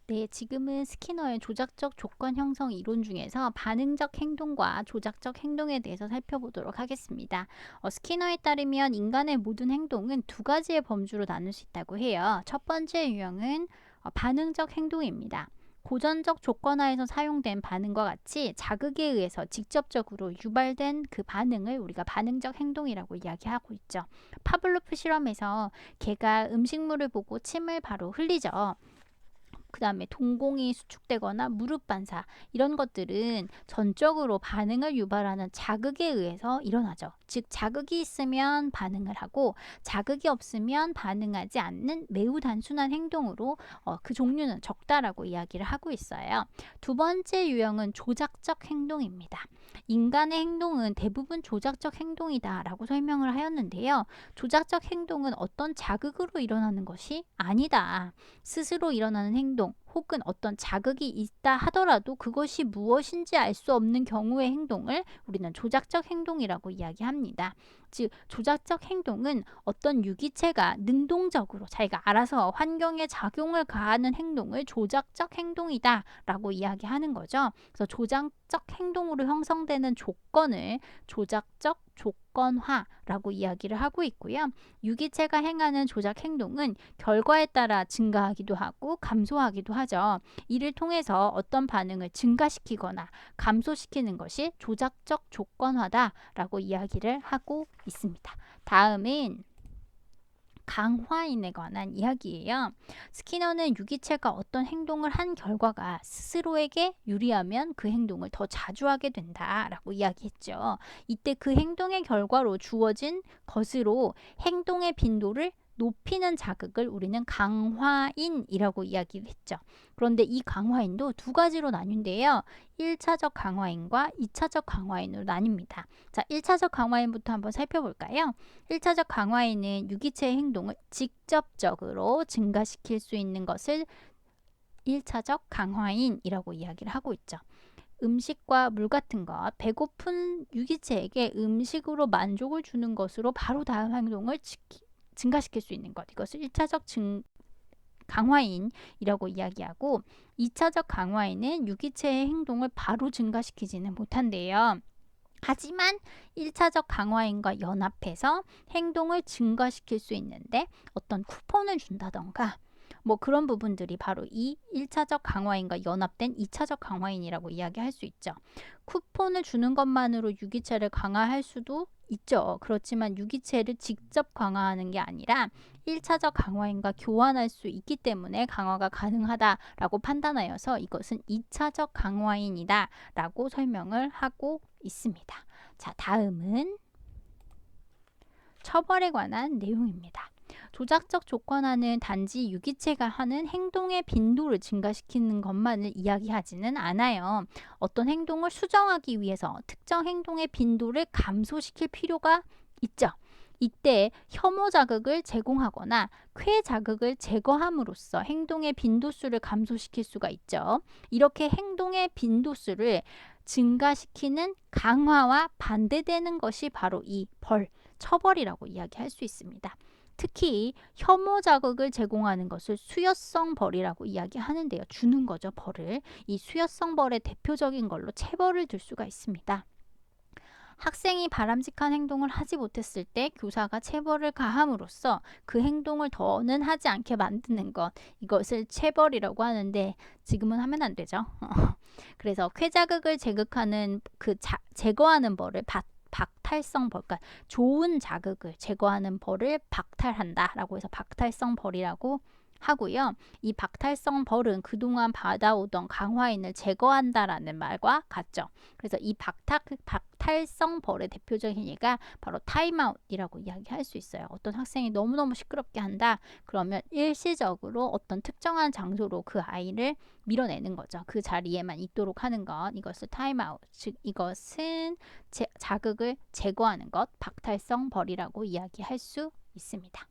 네, 지금은 스키너의 조작적 조건 형성 이론 중에서 반응적 행동과 조작적 행동에 대해서 살펴보도록 하겠습니다. 스키너에 따르면 인간의 모든 행동은 두 가지의 범주로 나눌 수 있다고 해요. 첫 번째 유형은 반응적 행동입니다. 고전적 조건하에서 사용된 반응과 같이 자극에 의해서 직접적으로 유발된 그 반응을 우리가 반응적 행동이라고 이야기하고 있죠. 파블로프 실험에서 개가 음식물을 보고 침을 바로 흘리죠. 그 다음에 동공이 수축되거나 무릎 반사 이런 것들은 전적으로 반응을 유발하는 자극에 의해서 일어나죠. 즉 자극이 있으면 반응을 하고 자극이 없으면 반응하지 않는 매우 단순한 행동으로 그 종류는 적다라고 이야기를 하고 있어요. 두 번째 유형은 조작적 행동입니다. 인간의 행동은 대부분 조작적 행동이다 라고 설명을 하였는데요. 조작적 행동은 어떤 자극으로 일어나는 것이 아니다. 스스로 일어나는 행동 혹은 어떤 자극이 있다 하더라도 그것이 무엇인지 알 수 없는 경우의 행동을 우리는 조작적 행동이라고 이야기합니다. 즉 조작적 행동은 어떤 유기체가 능동적으로 자기가 알아서 환경에 작용을 가하는 행동을 조작적 행동이다 라고 이야기하는 거죠. 그래서 조작적 행동으로 형성되는 조건을 조작적 조건화라고 이야기를 하고 있고요. 유기체가 행하는 조작 행동은 결과에 따라 증가하기도 하고 감소하기도 하죠. 이를 통해서 어떤 반응을 증가시키거나 감소시키는 것이 조작적 조건화다라고 이야기를 하고 있습니다. 다음은 강화인에 관한 이야기예요. 스키너는 유기체가 어떤 행동을 한 결과가 스스로에게 유리하면 그 행동을 더 자주 하게 된다라고 이야기했죠. 이때 그 행동의 결과로 주어진 것으로 행동의 빈도를 높이는 자극을 우리는 강화인이라고 이야기를 했죠. 그런데 이 강화인도 두 가지로 나뉜데요. 1차적 강화인과 2차적 강화인으로 나뉩니다. 자, 1차적 강화인부터 한번 살펴볼까요? 1차적 강화인은 유기체의 행동을 직접적으로 증가시킬 수 있는 것을 1차적 강화인이라고 이야기를 하고 있죠. 음식과 물 같은 것, 배고픈 유기체에게 음식으로 만족을 주는 것으로 바로 다음 행동을 증가시킬 수 있는 것, 이것을 1차적 강화인이라고 이야기하고 2차적 강화인은 유기체의 행동을 바로 증가시키지는 못한대요. 하지만 1차적 강화인과 연합해서 행동을 증가시킬 수 있는데 어떤 쿠폰을 준다던가 뭐 그런 부분들이 바로 이 1차적 강화인과 연합된 2차적 강화인이라고 이야기할 수 있죠. 쿠폰을 주는 것만으로 유기체를 강화할 수도 있죠. 그렇지만 유기체를 직접 강화하는 게 아니라 1차적 강화인과 교환할 수 있기 때문에 강화가 가능하다라고 판단하여서 이것은 2차적 강화인이다 라고 설명을 하고 있습니다. 자, 다음은 처벌에 관한 내용입니다. 조작적 조건화는 단지 유기체가 하는 행동의 빈도를 증가시키는 것만을 이야기하지는 않아요. 어떤 행동을 수정하기 위해서 특정 행동의 빈도를 감소시킬 필요가 있죠. 이때 혐오 자극을 제공하거나 쾌 자극을 제거함으로써 행동의 빈도수를 감소시킬 수가 있죠. 이렇게 행동의 빈도수를 증가시키는 강화와 반대되는 것이 바로 이 처벌이라고 이야기할 수 있습니다. 특히 혐오 자극을 제공하는 것을 수여성 벌이라고 이야기하는데요. 주는 거죠, 벌을. 이 수여성 벌의 대표적인 걸로 체벌을 들 수가 있습니다. 학생이 바람직한 행동을 하지 못했을 때 교사가 체벌을 가함으로써 그 행동을 더는 하지 않게 만드는 것, 이것을 체벌이라고 하는데 지금은 하면 안 되죠. 그래서 쾌자극을 제거하는 벌을 박탈성 벌, 그러니까 좋은 자극을 제거하는 벌을 박탈한다라고 해서 박탈성 벌이라고 하고요. 이 박탈성 벌은 그동안 받아오던 강화인을 제거한다라는 말과 같죠. 그래서 이 박탈성 벌의 대표적인 예가 바로 타임아웃이라고 이야기할 수 있어요. 어떤 학생이 너무너무 시끄럽게 한다. 그러면 일시적으로 어떤 특정한 장소로 그 아이를 밀어내는 거죠. 그 자리에만 있도록 하는 것. 이것을 타임아웃. 즉 이것은 자극을 제거하는 것. 박탈성 벌이라고 이야기할 수 있습니다.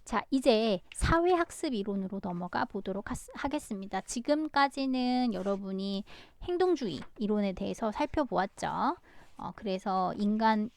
자, 이제 사회학습 이론으로 넘어가 보도록 하겠습니다. 지금까지는 여러분이 행동주의 이론에 대해서 살펴보았죠. 그래서 인간이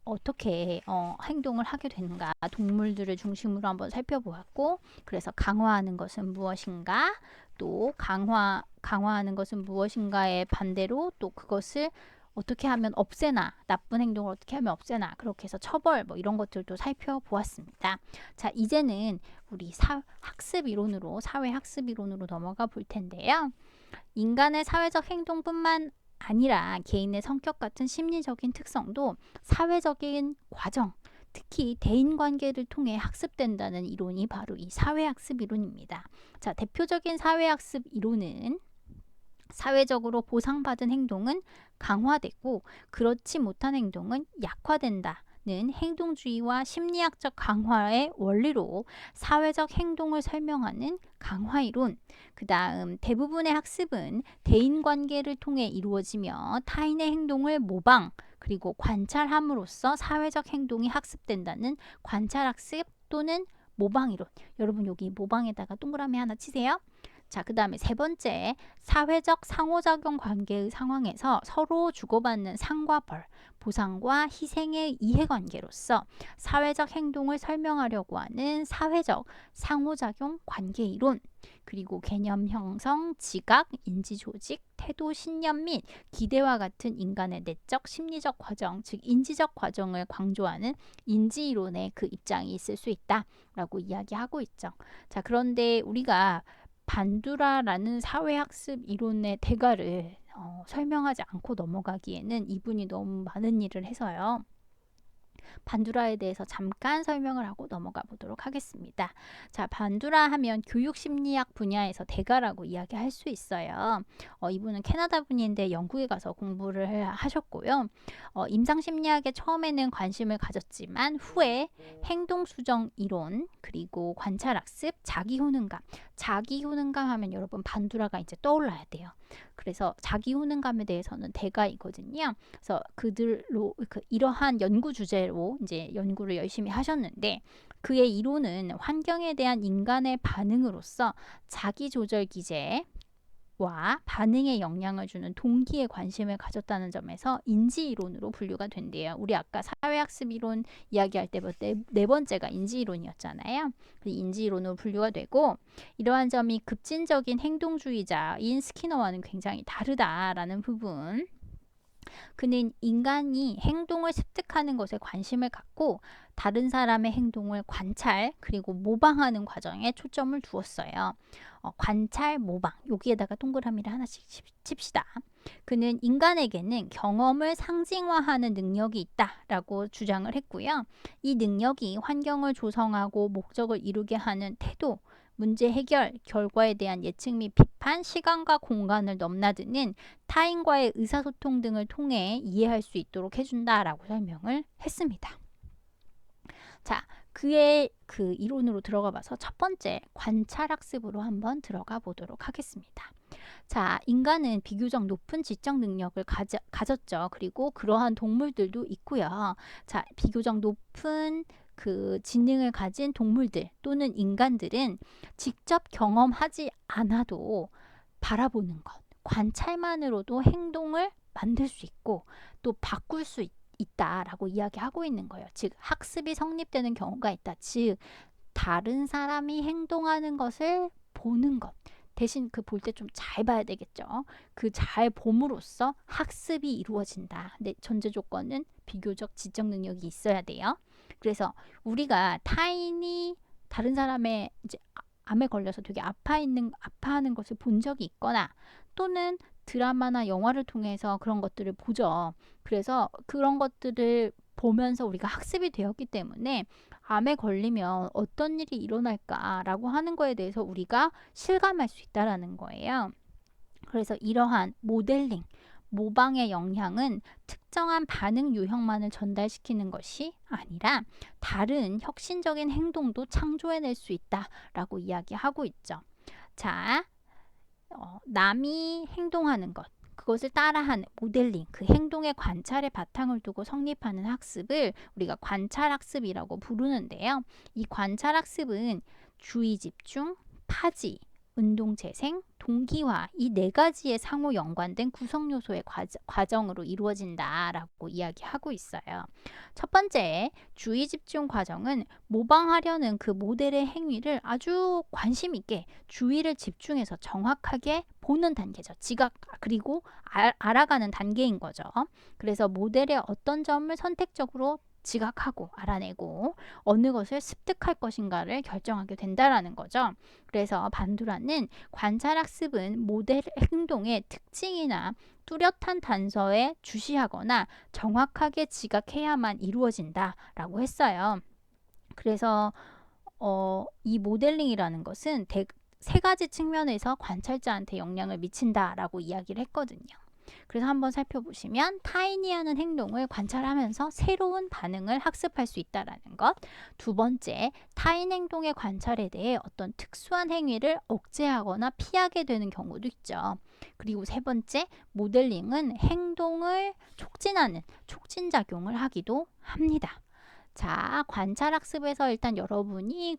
어떻게 행동을 하게 되는가 동물들을 중심으로 한번 살펴보았고 그래서 강화하는 것은 무엇인가 또 강화하는 것은 무엇인가의 반대로 또 그것을 어떻게 하면 없애나 나쁜 행동을 어떻게 하면 없애나 그렇게 해서 처벌 뭐 이런 것들도 살펴보았습니다. 자 이제는 우리 학습 이론으로 사회 학습 이론으로 넘어가 볼 텐데요. 인간의 사회적 행동뿐만 아니라 개인의 성격 같은 심리적인 특성도 사회적인 과정, 특히 대인관계를 통해 학습된다는 이론이 바로 이 사회학습 이론입니다. 자, 대표적인 사회학습 이론은 사회적으로 보상받은 행동은 강화되고 그렇지 못한 행동은 약화된다는 행동주의와 심리학적 강화의 원리로 사회적 행동을 설명하는 강화이론. 그 다음 대부분의 학습은 대인관계를 통해 이루어지며 타인의 행동을 모방 그리고 관찰함으로써 사회적 행동이 학습된다는 관찰학습 또는 모방이론. 여러분 여기 모방에다가 동그라미 하나 치세요. 자, 그 다음에 세 번째, 사회적 상호작용 관계의 상황에서 서로 주고받는 상과 벌, 보상과 희생의 이해관계로서 사회적 행동을 설명하려고 하는 사회적 상호작용 관계 이론, 그리고 개념 형성, 지각, 인지 조직, 태도, 신념 및 기대와 같은 인간의 내적, 심리적 과정, 즉 인지적 과정을 강조하는 인지 이론의 그 입장이 있을 수 있다라고 이야기하고 있죠. 자, 그런데 우리가 반두라라는 사회학습 이론의 대가를 설명하지 않고 넘어가기에는 이분이 너무 많은 일을 해서요. 반두라에 대해서 잠깐 설명을 하고 넘어가 보도록 하겠습니다. 자, 반두라 하면 교육심리학 분야에서 대가라고 이야기할 수 있어요. 이분은 캐나다 분인데 영국에 가서 공부를 하셨고요. 임상심리학에 처음에는 관심을 가졌지만 후에 행동수정 이론 그리고 관찰학습, 자기효능감 하면 여러분 반두라가 이제 떠올라야 돼요. 그래서 자기효능감에 대해서는 대가이거든요. 그래서 그들로 이러한 연구 주제로 이제 연구를 열심히 하셨는데 그의 이론은 환경에 대한 인간의 반응으로서 자기 조절 기제와 반응에 영향을 주는 동기에 관심을 가졌다는 점에서 인지 이론으로 분류가 된대요. 우리 아까 사회학습 이론 이야기할 때부터 네 번째가 인지 이론이었잖아요. 인지 이론으로 분류가 되고 이러한 점이 급진적인 행동주의자인 스키너와는 굉장히 다르다라는 부분. 그는 인간이 행동을 습득하는 것에 관심을 갖고 다른 사람의 행동을 관찰 그리고 모방하는 과정에 초점을 두었어요. 관찰, 모방 여기에다가 동그라미를 하나씩 칩시다. 그는 인간에게는 경험을 상징화하는 능력이 있다라고 주장을 했고요. 이 능력이 환경을 조성하고 목적을 이루게 하는 태도, 문제 해결, 결과에 대한 예측 및 비판, 시간과 공간을 넘나드는 타인과의 의사소통 등을 통해 이해할 수 있도록 해준다라고 설명을 했습니다. 자, 그의 그 이론으로 들어가 봐서 첫 번째 관찰학습으로 한번 들어가 보도록 하겠습니다. 자, 인간은 비교적 높은 지적 능력을 가졌죠. 그리고 그러한 동물들도 있고요. 자, 비교적 높은 그 지능을 가진 동물들 또는 인간들은 직접 경험하지 않아도 바라보는 것, 관찰만으로도 행동을 만들 수 있고 또 바꿀 수 있다라고 이야기하고 있는 거예요. 즉 학습이 성립되는 경우가 있다. 즉 다른 사람이 행동하는 것을 보는 것. 대신 그 볼 때 좀 잘 봐야 되겠죠. 그 잘 봄으로써 학습이 이루어진다. 근데 전제 조건은 비교적 지적 능력이 있어야 돼요. 그래서 우리가 타인이 다른 사람의 이제 암에 걸려서 되게 아파하는 것을 본 적이 있거나 또는 드라마나 영화를 통해서 그런 것들을 보죠. 그래서 그런 것들을 보면서 우리가 학습이 되었기 때문에 암에 걸리면 어떤 일이 일어날까라고 하는 거에 대해서 우리가 실감할 수 있다라는 거예요. 그래서 이러한 모델링, 모방의 영향은 특정한 반응 유형만을 전달시키는 것이 아니라 다른 혁신적인 행동도 창조해낼 수 있다라고 이야기하고 있죠. 자, 남이 행동하는 것, 그것을 따라하는 모델링, 그 행동의 관찰에 바탕을 두고 성립하는 학습을 우리가 관찰학습이라고 부르는데요. 이 관찰학습은 주의 집중, 파지, 운동 재생, 동기화 이 네 가지의 상호 연관된 구성 요소의 과정으로 이루어진다라고 이야기하고 있어요. 첫 번째, 주의 집중 과정은 모방하려는 그 모델의 행위를 아주 관심 있게 주의를 집중해서 정확하게 보는 단계죠. 지각 그리고 알아가는 단계인 거죠. 그래서 모델의 어떤 점을 선택적으로 지각하고 알아내고 어느 것을 습득할 것인가를 결정하게 된다라는 거죠. 그래서 반두라는 관찰학습은 모델 행동의 특징이나 뚜렷한 단서에 주시하거나 정확하게 지각해야만 이루어진다라고 했어요. 그래서 이 모델링이라는 것은 세 가지 측면에서 관찰자한테 영향을 미친다라고 이야기를 했거든요. 그래서 한번 살펴보시면 타인이 하는 행동을 관찰하면서 새로운 반응을 학습할 수 있다라는 것. 두 번째, 타인 행동의 관찰에 대해 어떤 특수한 행위를 억제하거나 피하게 되는 경우도 있죠. 그리고 세 번째, 모델링은 행동을 촉진하는 촉진작용을 하기도 합니다. 자, 관찰학습에서 일단 여러분이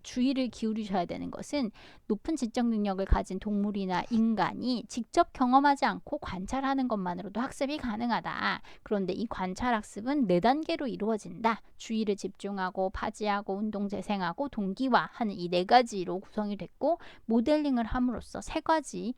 주의를 기울이셔야 되는 것은 높은 지적 능력을 가진 동물이나 인간이 직접 경험하지 않고 관찰하는 것만으로도 학습이 가능하다. 그런데 이 관찰학습은 4단계로 이루어진다. 주의를 집중하고 파지하고 운동재생하고 동기화하는 이 4가지로 구성이 됐고 모델링을 함으로써 3가지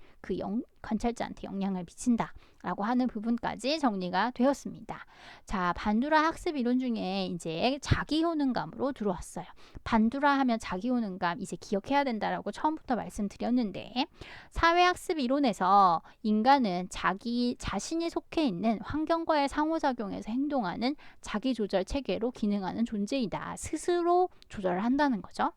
관찰자한테 영향을 미친다. 라고 하는 부분까지 정리가 되었습니다. 자, 반두라 학습 이론 중에 이제 자기 효능감으로 들어왔어요. 반두라 하면 자기 효능감 이제 기억해야 된다라고 처음부터 말씀드렸는데 사회학습 이론에서 인간은 자신이 속해 있는 환경과의 상호작용에서 행동하는 자기조절 체계로 기능하는 존재이다. 스스로 조절을 한다는 거죠.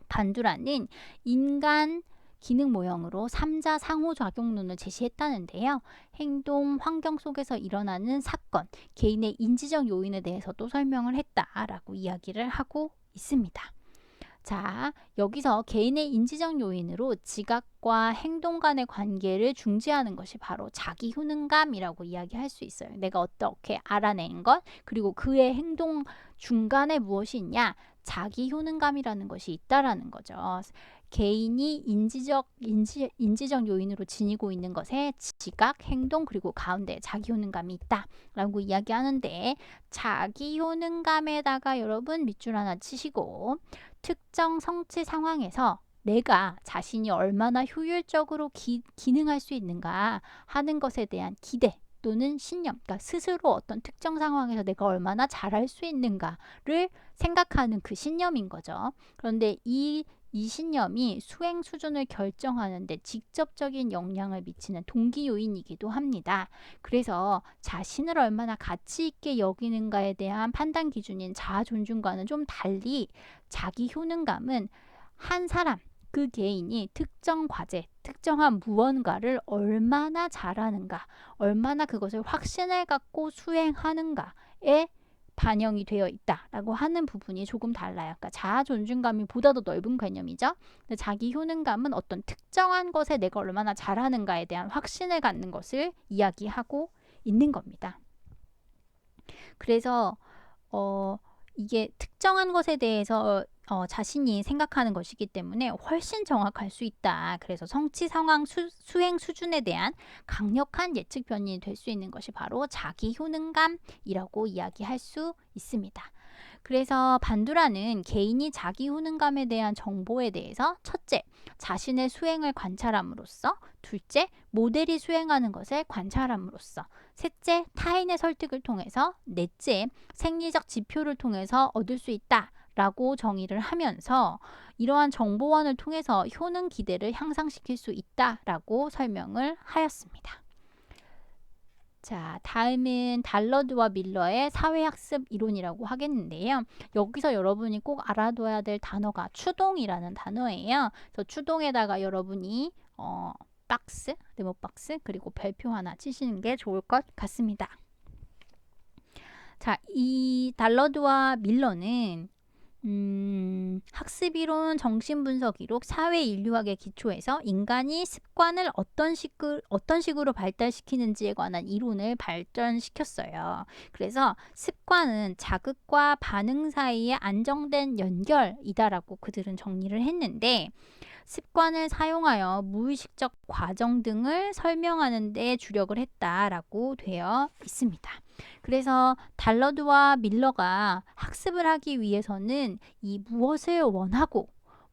반두라는 인간 기능 모형으로 3자 상호작용론을 제시했다는데요. 행동, 환경 속에서 일어나는 사건, 개인의 인지적 요인에 대해서도 설명을 했다라고 이야기를 하고 있습니다. 자, 여기서 개인의 인지적 요인으로 지각과 행동 간의 관계를 중지하는 것이 바로 자기 효능감이라고 이야기할 수 있어요. 내가 어떻게 알아낸 것, 그리고 그의 행동 중간에 무엇이 있냐, 자기 효능감이라는 것이 있다라는 거죠. 개인이 인지적 요인으로 지니고 있는 것에 지각, 행동, 그리고 가운데 자기 효능감이 있다라고 이야기하는데 자기 효능감에다가 여러분 밑줄 하나 치시고 특정 성취 상황에서 내가 자신이 얼마나 효율적으로 기능할 수 있는가 하는 것에 대한 기대 또는 신념, 그러니까 스스로 어떤 특정 상황에서 내가 얼마나 잘할 수 있는가를 생각하는 그 신념인 거죠. 그런데 이 신념이 수행 수준을 결정하는 데 직접적인 영향을 미치는 동기 요인이기도 합니다. 그래서 자신을 얼마나 가치 있게 여기는가에 대한 판단 기준인 자아 존중과는 좀 달리 자기 효능감은 한 사람, 그 개인이 특정 과제, 특정한 무언가를 얼마나 잘하는가, 얼마나 그것을 확신을 갖고 수행하는가에 반영이 되어 있다라고 하는 부분이 조금 달라요. 그러니까 자아 존중감이 보다 더 넓은 개념이죠. 근데 자기 효능감은 어떤 특정한 것에 내가 얼마나 잘하는가에 대한 확신을 갖는 것을 이야기하고 있는 겁니다. 그래서 이게 특정한 것에 대해서 자신이 생각하는 것이기 때문에 훨씬 정확할 수 있다. 그래서 성취 상황 수행 수준에 대한 강력한 예측 변이 될 수 있는 것이 바로 자기 효능감이라고 이야기할 수 있습니다. 그래서 반두라는 개인이 자기 효능감에 대한 정보에 대해서 첫째, 자신의 수행을 관찰함으로써 둘째, 모델이 수행하는 것을 관찰함으로써 셋째, 타인의 설득을 통해서 넷째, 생리적 지표를 통해서 얻을 수 있다. 라고 정의를 하면서 이러한 정보원을 통해서 효능 기대를 향상시킬 수 있다라고 설명을 하였습니다. 자, 다음은 달러드와 밀러의 사회학습 이론이라고 하겠는데요. 여기서 여러분이 꼭 알아둬야 될 단어가 추동이라는 단어예요. 그래서 추동에다가 여러분이 박스, 네모 박스, 그리고 별표 하나 치시는 게 좋을 것 같습니다. 자, 이 달러드와 밀러는 학습이론, 정신분석이론, 사회인류학의 기초에서 인간이 습관을 어떤 식으로 발달시키는지에 관한 이론을 발전시켰어요. 그래서 습관은 자극과 반응 사이의 안정된 연결이다라고 그들은 정리를 했는데 습관을 사용하여 무의식적 과정 등을 설명하는 데 주력을 했다라고 되어 있습니다. 그래서 달러드와 밀러가 학습을 하기 위해서는 이 무엇을 원하고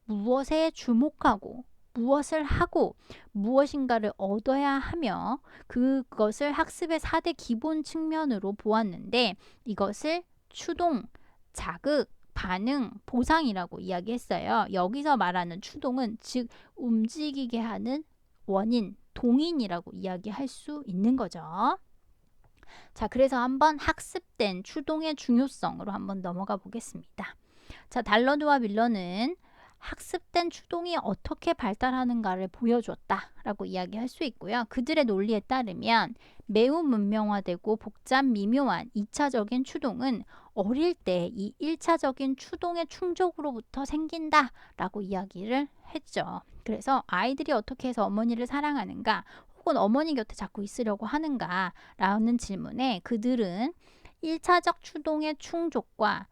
무엇에 주목하고 무엇을 하고 무엇인가를 얻어야 하며 그것을 학습의 4대 기본 측면으로 보았는데 이것을 추동, 자극, 반응, 보상이라고 이야기했어요. 여기서 말하는 추동은 즉 움직이게 하는 원인, 동인이라고 이야기할 수 있는 거죠. 자, 그래서 한번 학습된 추동의 중요성으로 한번 넘어가 보겠습니다. 자, 달러드와 밀러는 학습된 추동이 어떻게 발달하는가를 보여줬다라고 이야기할 수 있고요. 그들의 논리에 따르면 매우 문명화되고 복잡 미묘한 2차적인 추동은 어릴 때 이 1차적인 추동의 충족으로부터 생긴다라고 이야기를 했죠. 그래서 아이들이 어떻게 해서 어머니를 사랑하는가 혹은 어머니 곁에 자꾸 있으려고 하는가 라는 질문에 그들은 1차적 추동의 충족과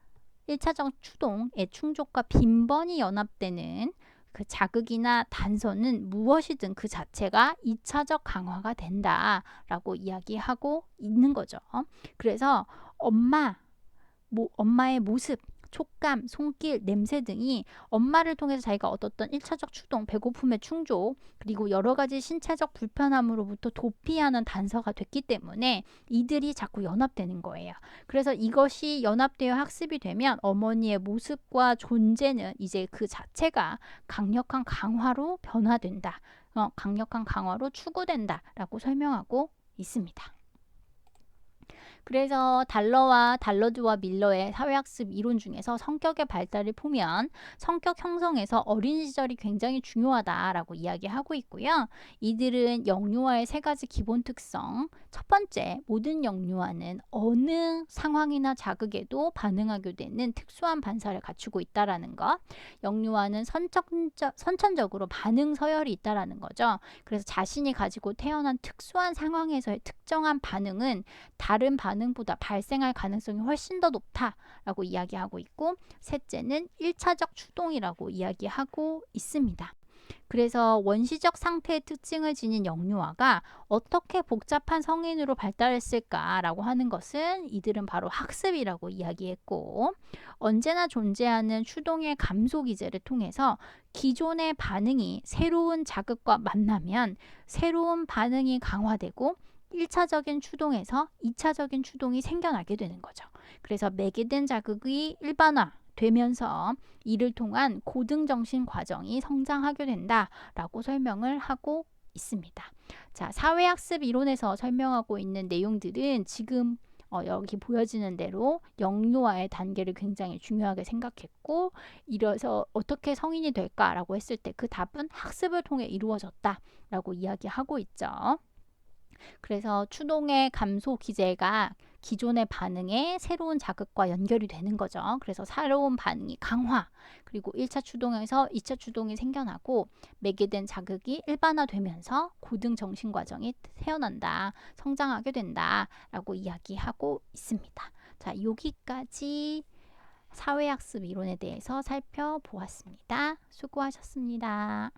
1차적 추동의 충족과 빈번히 연합되는 그 자극이나 단서는 무엇이든 그 자체가 2차적 강화가 된다라고 이야기하고 있는 거죠. 그래서 엄마의 모습, 촉감, 손길, 냄새 등이 엄마를 통해서 자기가 얻었던 1차적 추동, 배고픔의 충족, 그리고 여러 가지 신체적 불편함으로부터 도피하는 단서가 됐기 때문에 이들이 자꾸 연합되는 거예요. 그래서 이것이 연합되어 학습이 되면 어머니의 모습과 존재는 이제 그 자체가 강력한 강화로 변화된다. 강력한 강화로 추구된다라고 설명하고 있습니다. 그래서 달러드와 밀러의 사회학습 이론 중에서 성격의 발달을 보면 성격 형성에서 어린 시절이 굉장히 중요하다라고 이야기하고 있고요. 이들은 영유아의 3가지 기본 특성. 첫 번째, 모든 영유아는 어느 상황이나 자극에도 반응하게 되는 특수한 반사를 갖추고 있다라는 것. 영유아는 선천적으로 반응 서열이 있다라는 거죠. 그래서 자신이 가지고 태어난 특수한 상황에서의 특정한 반응은 다른 반응보다 발생할 가능성이 훨씬 더 높다라고 이야기하고 있고, 셋째는 1차적 추동이라고 이야기하고 있습니다. 그래서 원시적 상태의 특징을 지닌 영유아가 어떻게 복잡한 성인으로 발달했을까라고 하는 것은 이들은 바로 학습이라고 이야기했고, 언제나 존재하는 추동의 감소 기제를 통해서 기존의 반응이 새로운 자극과 만나면 새로운 반응이 강화되고 1차적인 추동에서 2차적인 추동이 생겨나게 되는 거죠. 그래서 매개된 자극이 일반화 되면서 이를 통한 고등정신 과정이 성장하게 된다라고 설명을 하고 있습니다. 자, 사회학습 이론에서 설명하고 있는 내용들은 지금 여기 보여지는 대로 영유아의 단계를 굉장히 중요하게 생각했고, 이래서 어떻게 성인이 될까라고 했을 때 그 답은 학습을 통해 이루어졌다라고 이야기하고 있죠. 그래서 추동의 감소 기제가 기존의 반응에 새로운 자극과 연결이 되는 거죠. 그래서 새로운 반응이 강화, 그리고 1차 추동에서 2차 추동이 생겨나고 매개된 자극이 일반화되면서 고등 정신 과정이 태어난다, 성장하게 된다라고 이야기하고 있습니다. 자, 여기까지 사회학습 이론에 대해서 살펴보았습니다. 수고하셨습니다.